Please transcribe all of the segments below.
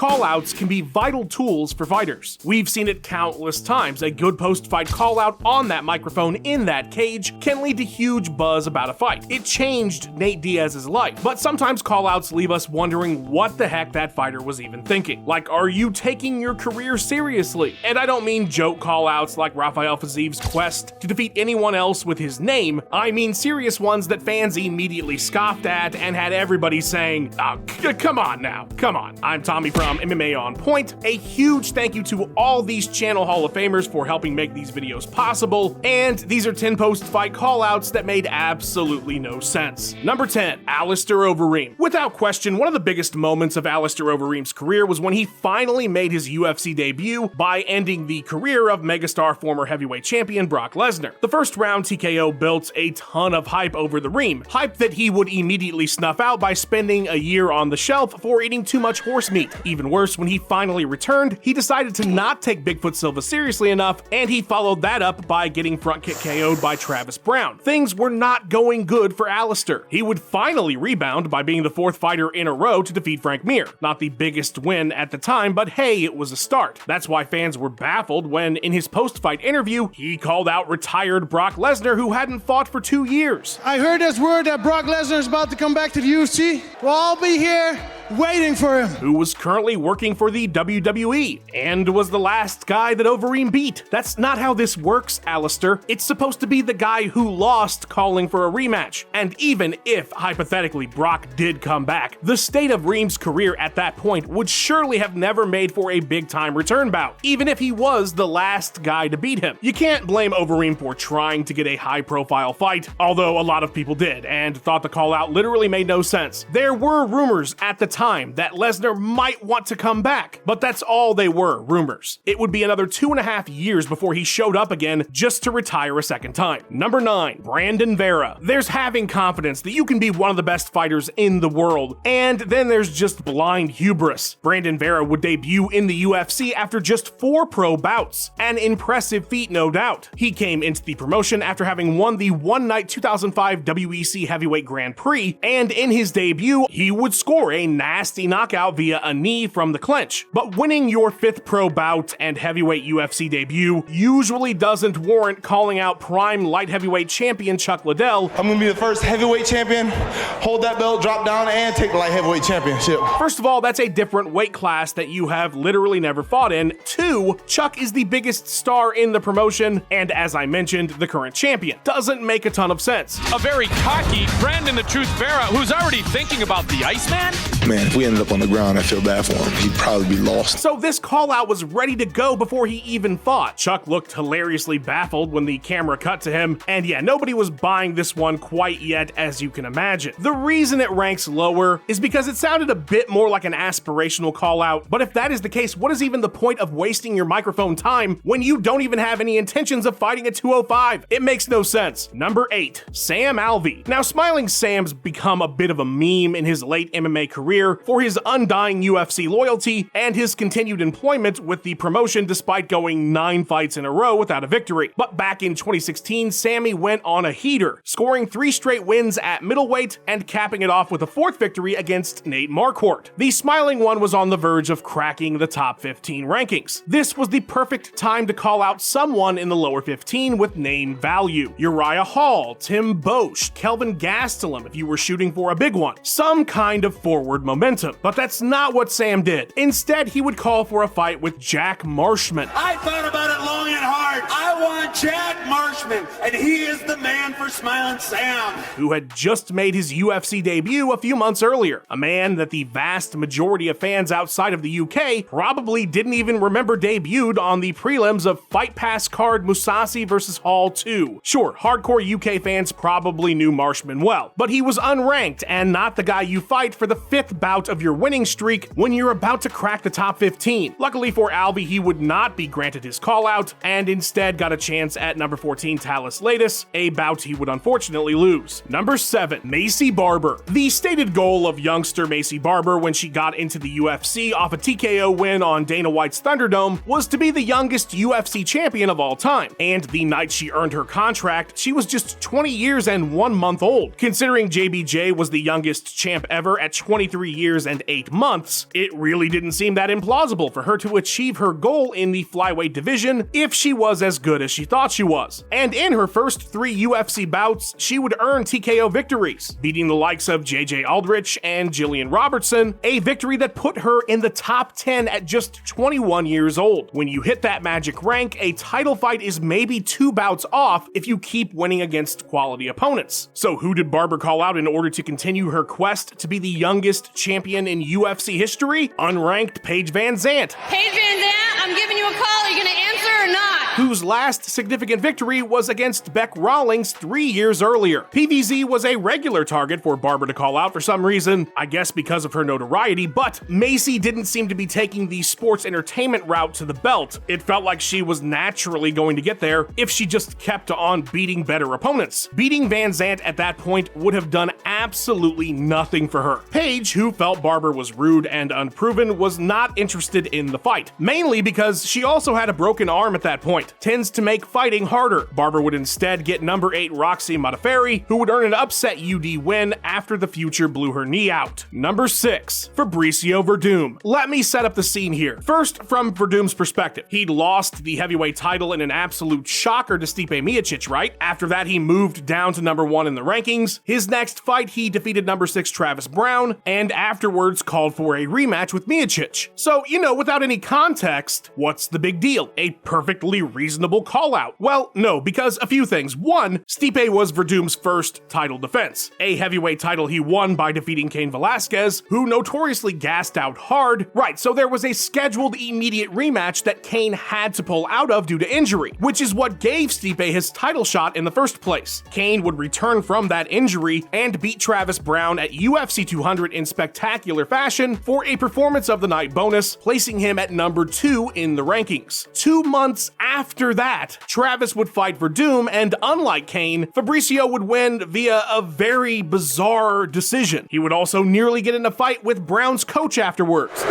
callouts can be vital tools for fighters. We've seen it countless times. A good post-fight callout on that microphone in that cage can lead to huge buzz about a fight. It changed Nate Diaz's life, but sometimes callouts leave us wondering what the heck that fighter was even thinking. Like, are you taking your career seriously? And I don't mean joke callouts like Rafael Fiziv's quest to defeat anyone else with his name. I mean serious ones that fans immediately scoffed at and had everybody saying, oh, come on now, come on. I'm Tommy from MMA On Point. A huge thank you to all these channel Hall of Famers for helping make these videos possible, and these are 10 post-fight callouts that made absolutely no sense. Number 10, Alistair Overeem. Without question, one of the biggest moments of Alistair Overeem's career was when he finally made his UFC debut by ending the career of megastar former heavyweight champion Brock Lesnar. The first round TKO built a ton of hype over the Reem, hype that he would immediately snuff out by spending a year on the shelf for eating too much horse meat. Even worse, when he finally returned, he decided to not take Bigfoot Silva seriously enough, and he followed that up by getting front kick KO'd by Travis Brown. Things were not going good for Alistair. He would finally rebound by being the fourth fighter in a row to defeat Frank Mir. Not the biggest win at the time, but hey, it was a start. That's why fans were baffled when, in his post-fight interview, he called out retired Brock Lesnar, who hadn't fought for 2 years. I heard this word that Brock Lesnar is about to come back to the UFC. Well, I'll be here waiting for him. Who was currently working for the WWE and was the last guy that Overeem beat. That's not how this works, Alistair. It's supposed to be the guy who lost calling for a rematch. And even if, hypothetically, Brock did come back, the state of Reem's career at that point would surely have never made for a big-time return bout, even if he was the last guy to beat him. You can't blame Overeem for trying to get a high-profile fight, although a lot of people did, and thought the call-out literally made no sense. There were rumors at the time that Lesnar might want to come back, but that's all they were, rumors. It would be another 2.5 years before he showed up again just to retire a second time. Number 9, Brandon Vera. There's having confidence that you can be one of the best fighters in the world, and then there's just blind hubris. Brandon Vera would debut in the UFC after just 4 pro bouts. An impressive feat, no doubt. He came into the promotion after having won the one-night 2005 WEC Heavyweight Grand Prix, and in his debut, he would score a nasty knockout via a knee from the clinch. But winning your 5th pro bout and heavyweight UFC debut usually doesn't warrant calling out prime light heavyweight champion Chuck Liddell. I'm gonna be the first heavyweight champion, hold that belt, drop down, and take the light heavyweight championship. First of all, that's a different weight class that you have literally never fought in. 2, Chuck is the biggest star in the promotion, and as I mentioned, the current champion. Doesn't make a ton of sense. A very cocky Brandon the Truth Vera, who's already thinking about the Iceman? Man, if we ended up on the ground, I feel bad for him. He'd probably be lost. So this call-out was ready to go before he even fought. Chuck looked hilariously baffled when the camera cut to him, and yeah, nobody was buying this one quite yet, as you can imagine. The reason it ranks lower is because it sounded a bit more like an aspirational call-out, but if that is the case, what is even the point of wasting your microphone time when you don't even have any intentions of fighting at 205? It makes no sense. Number 8, Sam Alvey. Now, Smiling Sam's become a bit of a meme in his late MMA career for his undying UFC loyalty and his continued employment with the promotion despite going 9 fights in a row without a victory. But back in 2016, Sammy went on a heater, scoring 3 straight wins at middleweight and capping it off with a 4th victory against Nate Marquardt. The Smiling one was on the verge of cracking the top 15 rankings. This was the perfect time to call out someone in the lower 15 with name value. Uriah Hall, Tim Bosch, Kelvin Gastelum if you were shooting for a big one. Some kind of forward momentum. But that's not what Sam did. Instead, he would call for a fight with Jack Marshman. I thought about it long and hard. I want Jack Marshman, and he is the man for Smiling Sam, who had just made his UFC debut a few months earlier. A man that the vast majority of fans outside of the UK probably didn't even remember debuted on the prelims of Fight Pass card Musashi vs. Hall 2. Sure, hardcore UK fans probably knew Marshman well, but he was unranked and not the guy you fight for the 5th bout of your winning streak when you're about to crack the top 15. Luckily for Alvey, he would not be granted his call out, and instead got a chance at number 14 Talus Latis, a bout he would unfortunately lose. Number 7, Macy Barber. The stated goal of youngster Macy Barber when she got into the UFC off a TKO win on Dana White's Thunderdome was to be the youngest UFC champion of all time, and the night she earned her contract, she was just 20 years and 1 month old. Considering JBJ was the youngest champ ever at 23 years and 8 months, it really didn't seem that implausible for her to achieve her goal in the flyweight division if she was as good as she thought she was. And in her first 3 UFC bouts, she would earn TKO victories, beating the likes of JJ Aldrich and Jillian Robertson, a victory that put her in the top 10 at just 21 years old. When you hit that magic rank, a title fight is maybe 2 bouts off if you keep winning against quality opponents. So who did Barber call out in order to continue her quest to be the youngest champion in UFC history? Unranked Paige Van Zandt. Paige Van Zandt, I'm giving you a call. Are you gonna answer or not? Whose last significant victory was against Beck Rawlings 3 years earlier. PVZ was a regular target for Barber to call out for some reason, I guess because of her notoriety, but Macy didn't seem to be taking the sports entertainment route to the belt. It felt like she was naturally going to get there if she just kept on beating better opponents. Beating Van Zandt at that point would have done absolutely nothing for her. Paige, who felt Barber was rude and unproven, was not interested in the fight, mainly because she also had a broken arm at that point. Tends to make fighting harder. Barber would instead get number 8 Roxy Modafferi, who would earn an upset UD win after the Future blew her knee out. Number 6, Fabricio Verdum. Let me set up the scene here. First, from Verdum's perspective, he'd lost the heavyweight title in an absolute shocker to Stipe Miocic, right? After that, he moved down to number 1 in the rankings. His next fight, he defeated number 6 Travis Brown, and afterwards called for a rematch with Miocic. So, without any context, what's the big deal? A perfectly reasonable call out. Well, no, because a few things. One, Stipe was Verdum's first title defense, a heavyweight title he won by defeating Cain Velasquez, who notoriously gassed out hard. Right, so there was a scheduled immediate rematch that Cain had to pull out of due to injury, which is what gave Stipe his title shot in the first place. Cain would return from that injury and beat Travis Brown at UFC 200 in spectacular fashion for a performance of the night bonus, placing him at number 2 in the rankings. 2 months after that, Travis would fight Verdum, and unlike Cain, Fabricio would win via a very bizarre decision. He would also nearly get in a fight with Brown's coach afterwards.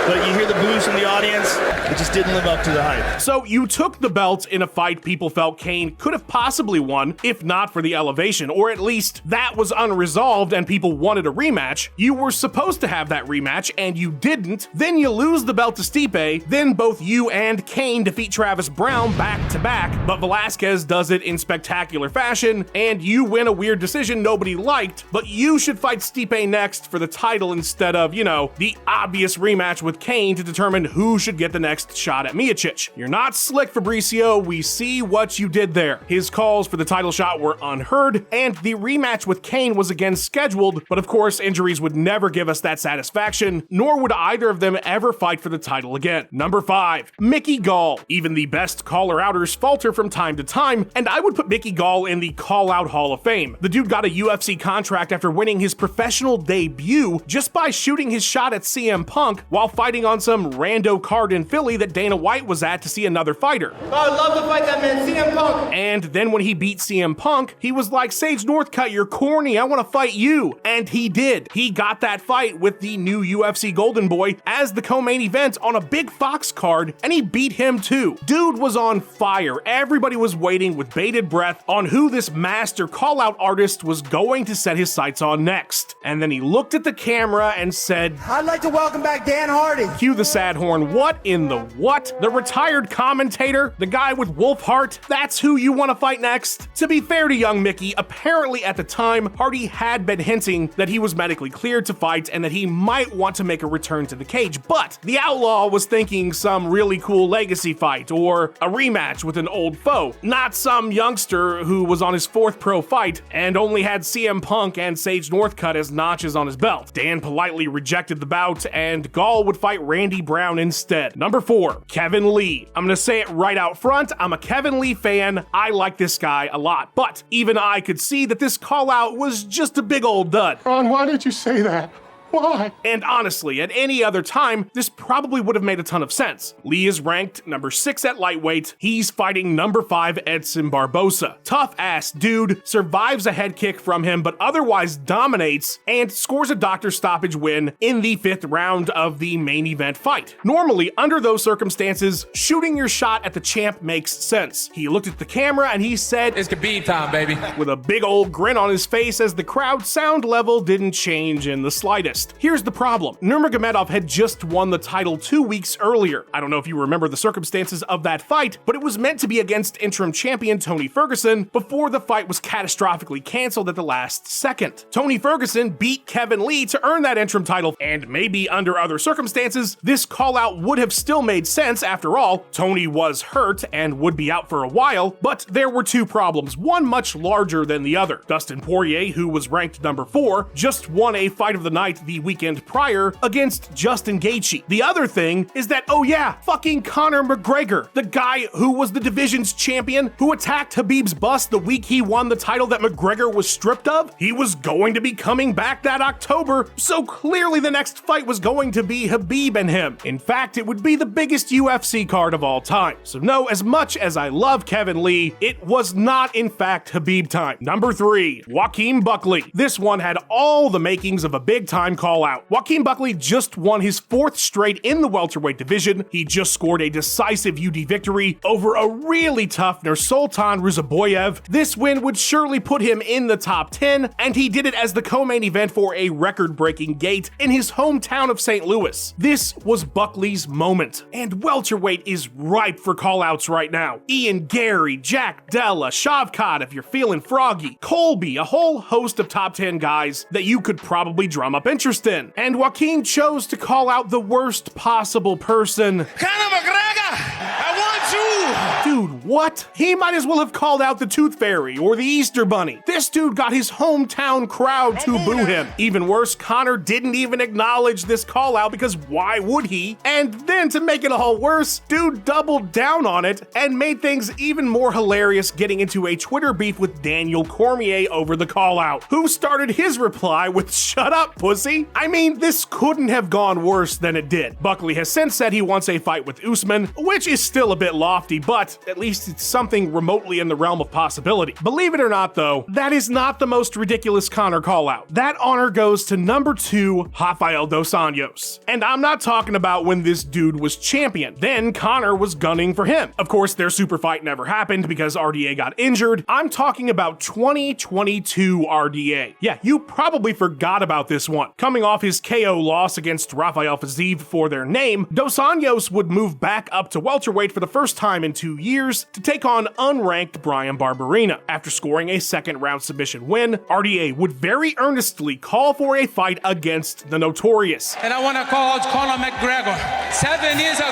But you hear the boos from the audience, it just didn't live up to the hype. So you took the belt in a fight people felt Cain could have possibly won, if not for the elevation, or at least that was unresolved and people wanted a rematch. You were supposed to have that rematch and you didn't. Then you lose the belt to Stipe, then both you and Cain defeat Travis Brown back to back, but Velasquez does it in spectacular fashion, and you win a weird decision nobody liked, but you should fight Stipe next for the title instead of, the obvious rematch with Cain to determine who should get the next shot at Miocic. You're not slick, Fabricio. We see what you did there. His calls for the title shot were unheard, and the rematch with Cain was again scheduled, but of course, injuries would never give us that satisfaction, nor would either of them ever fight for the title again. Number 5, Mickey Gall. Even the best caller-outers falter from time to time, and I would put Mickey Gall in the call-out Hall of Fame. The dude got a UFC contract after winning his professional debut just by shooting his shot at CM Punk while fighting on some rando card in Philly that Dana White was at to see another fighter. Oh, I'd love to fight that man, CM Punk. And then when he beat CM Punk, he was like, Sage Northcutt, you're corny, I want to fight you. And he did. He got that fight with the new UFC Golden Boy as the co-main event on a big Fox card, and he beat him too. Dude was on fire. Everybody was waiting with bated breath on who this master call-out artist was going to set his sights on next. And then he looked at the camera and said, I'd like to welcome back Dan Hardy. Cue the sad horn. What in the what? The retired commentator? The guy with wolf heart? That's who you want to fight next? To be fair to young Mickey, apparently at the time, Hardy had been hinting that he was medically cleared to fight and that he might want to make a return to the cage, but the Outlaw was thinking some really cool legacy fight or a rematch with an old foe, not some youngster who was on his 4th pro fight and only had CM Punk and Sage Northcutt as notches on his belt. Dan politely rejected the bout, and Gall would fight Randy Brown instead. Number 4, Kevin Lee. I'm gonna say it right out front, I'm a Kevin Lee fan. I like this guy a lot, but even I could see that this call out was just a big old dud. Ron, why did you say that? Why? And honestly, at any other time, this probably would have made a ton of sense. Lee is ranked number 6 at lightweight. He's fighting number 5 Edson Barbosa. Tough ass dude, survives a head kick from him, but otherwise dominates and scores a doctor stoppage win in the 5th round of the main event fight. Normally, under those circumstances, shooting your shot at the champ makes sense. He looked at the camera and he said, "It's Khabib time, baby," with a big old grin on his face as the crowd sound level didn't change in the slightest. Here's the problem. Nurmagomedov had just won the title 2 weeks earlier. I don't know if you remember the circumstances of that fight, but it was meant to be against interim champion Tony Ferguson before the fight was catastrophically canceled at the last second. Tony Ferguson beat Kevin Lee to earn that interim title, and maybe under other circumstances, this call-out would have still made sense. After all, Tony was hurt and would be out for a while, but there were two problems, one much larger than the other. Dustin Poirier, who was ranked number 4, just won a fight of the night the weekend prior against Justin Gaethje. The other thing is that, oh yeah, fucking Conor McGregor, the guy who was the division's champion, who attacked Khabib's bust the week he won the title that McGregor was stripped of, he was going to be coming back that October, so clearly the next fight was going to be Khabib and him. In fact, it would be the biggest UFC card of all time. So no, as much as I love Kevin Lee, it was not in fact Khabib time. Number 3, Joaquin Buckley. This one had all the makings of a big time call out. Joaquin Buckley just won his 4th straight in the welterweight division. He just scored a decisive UD victory over a really tough Nursultan Ruzaboyev. This win would surely put him in the top 10, and he did it as the co-main event for a record-breaking gate in his hometown of St. Louis. This was Buckley's moment, and welterweight is ripe for call-outs right now. Ian Gary, Jack Della, Shavkat if you're feeling froggy, Colby, a whole host of top 10 guys that you could probably drum up interest in. And Joaquin chose to call out the worst possible person. Conor McGregor, I want you! Dude, what? He might as well have called out the Tooth Fairy or the Easter Bunny. This dude got his hometown crowd to boo him. Even worse, Conor didn't even acknowledge this call out because why would he? And then to make it all worse, dude doubled down on it and made things even more hilarious, getting into a Twitter beef with Daniel Cormier over the call out, who started his reply with "Shut up, pussy." I mean, this couldn't have gone worse than it did. Buckley has since said he wants a fight with Usman, which is still a bit lofty, but at least it's something remotely in the realm of possibility. Believe it or not though, that is not the most ridiculous Conor call out. That honor goes to number 2, Rafael dos Anjos. And I'm not talking about when this dude was champion. Then Conor was gunning for him. Of course, their super fight never happened because RDA got injured. I'm talking about 2022 RDA. Yeah, you probably forgot about this one. Coming off his KO loss against Rafael Fiziev for their name, Dos Anjos would move back up to welterweight for the first time in 2 years to take on unranked Bryan Barberena. After scoring a 2nd round submission win, RDA would very earnestly call for a fight against the Notorious. And I want to call out Conor McGregor. 7 years ago,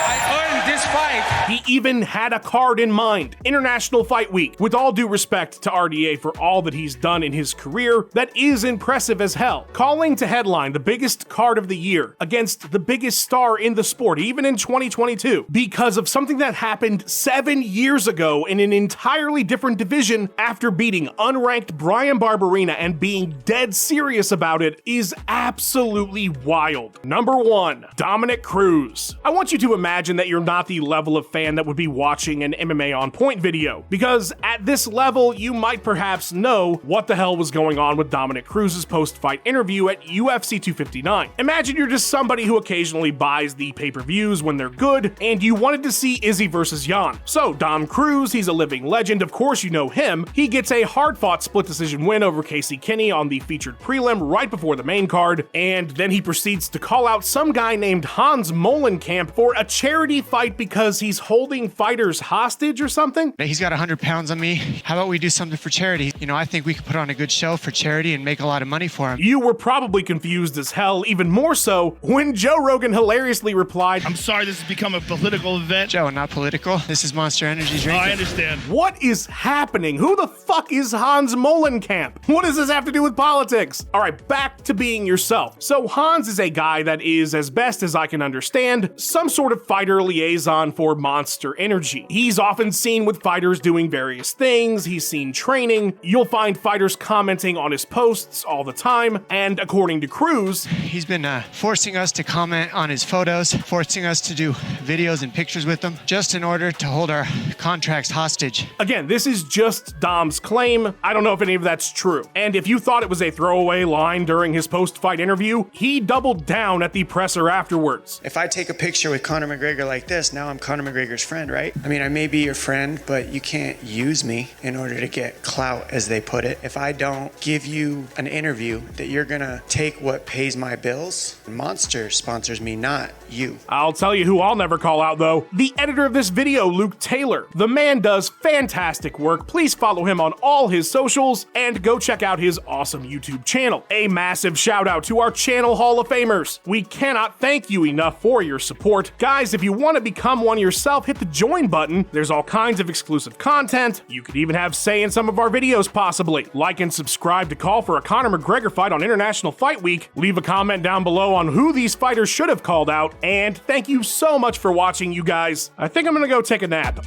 I earned this fight. He even had a card in mind, International Fight Week. With all due respect to RDA for all that he's done in his career, that is impressive as hell. Calling to headline the biggest card of the year against the biggest star in the sport, even in 2022, because of something that happened 7 years ago in an entirely different division after beating unranked Bryan Barberena and being dead serious about it, is absolutely wild. Number 1, Dominic Cruz. I want you to imagine that you're not the level of fan that would be watching an MMA on point video, because at this level, you might perhaps know what the hell was going on with Dominic Cruz's post-fight interview at UFC 259. Imagine you're just somebody who occasionally buys the pay-per-views when they're good, and you wanted to see Izzy versus Jan. So Dom Cruz, he's a living legend, of course you know him. He gets a hard-fought split decision win over Casey Kinney on the featured prelim right before the main card, and then he proceeds to call out some guy named Hans Molenkamp for a charity fight because he's holding fighters hostage or something. He's got 100 pounds on me. How about we do something for charity? You know, I think we could put on a good show for charity and make a lot of money for him. You were probably confused as hell, even more so when Joe Rogan hilariously replied, I'm sorry this has become a political event. Joe, not political. This is Monster Energy drink. I understand. What is happening? Who the fuck is Hans Molenkamp? What does this have to do with politics? All right, back to being yourself. So Hans is a guy that is, as best as I can understand, some sort of fighter liaison liaison for Monster Energy. He's often seen with fighters doing various things, he's seen training, you'll find fighters commenting on his posts all the time, and according to Cruz, he's been forcing us to comment on his photos, forcing us to do videos and pictures with them, just in order to hold our contracts hostage. Again, this is just Dom's claim. I don't know if any of that's true. And if you thought it was a throwaway line during his post-fight interview, he doubled down at the presser afterwards. If I take a picture with Conor McGregor like this, now I'm Conor McGregor's friend, right? I mean, I may be your friend, but you can't use me in order to get clout, as they put it. If I don't give you an interview that you're gonna take what pays my bills, Monster sponsors me, not you. I'll tell you who I'll never call out though. The editor of this video, Luke Taylor. The man does fantastic work. Please follow him on all his socials and go check out his awesome YouTube channel. A massive shout out to our channel Hall of Famers. We cannot thank you enough for your support. Guys, if you want to become one yourself, hit the join button. There's all kinds of exclusive content. You could even have say in some of our videos possibly. Like and subscribe to call for a Conor McGregor fight on International Fight Week. Leave a comment down below on who these fighters should have called out. And thank you so much for watching, you guys. I think I'm gonna go take a nap.